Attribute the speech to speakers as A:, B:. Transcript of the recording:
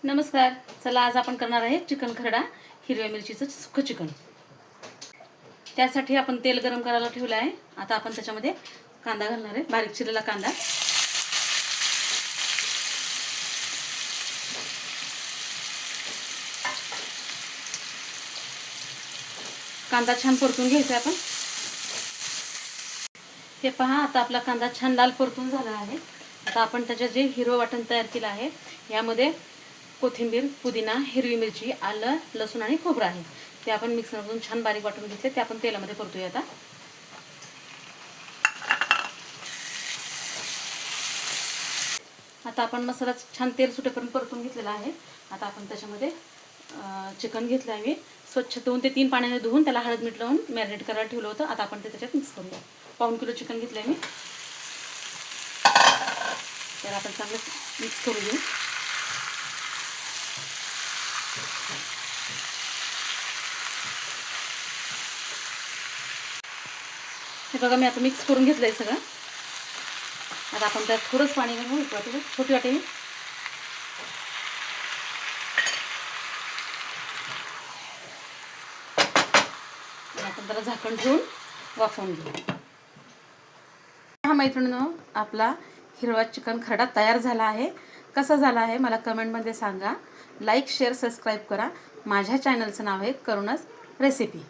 A: नमस्कार. चला आज आपण करणार आहे चिकन खरडा हिरव्या मिरचीचं सुकं चिकन. त्यासाठी आपण तेल गरम करायला ठेवलं आहे. आता आपण त्याच्यामध्ये कांदा घालणार आहे, बारीक चिरलेला कांदा. कांदा छान परतून घ्यायचा आपण. हे पहा, आता आपला कांदा छान लाल परतून झाला आहे. आता आपण त्याचे जे हिरवं वाटण तयार केलं आहे यामध्ये कोथिंबीर, पुदिना, हिरवी मिरची, आलं, लसूण आणि खोबरं आहे ते आपण मिक्सरमधून छान बारीक वाटून घेतले. ते आपण तेलामध्ये परतूया. आता आपण मसाला छान तेल सुटेपर्यंत परतून घेतलेला आहे. आता आपण त्याच्यामध्ये चिकन घेतलं आहे. स्वच्छ 2 ते 3 पाण्याने धुवून त्याला हळद मीठ लावून मॅरिनेट करायला ठेवलं होतं. आता आपण ते त्याच्यात मिक्स करूया. 1.5 किलो चिकन घेतलं आहे मी. त्याला आपण चांगलं मिक्स करू घेऊ. हे बघा, मी आता मिक्स करून घेतलं आहे सगळं. आता आपण त्यात थोडंच पाणी घालू, छोटी वाटी. आपण त्याला झाकण ठेवून वाफवून घेऊ. हा मैत्रिणींनो, आपला हिरवा चिकन खरडा तयार झाला आहे. कसा झाला आहे मला कमेंटमध्ये सांगा. लाईक, शेअर, सबस्क्राईब करा. माझ्या चॅनलचं नाव आहे करुणास रेसिपी.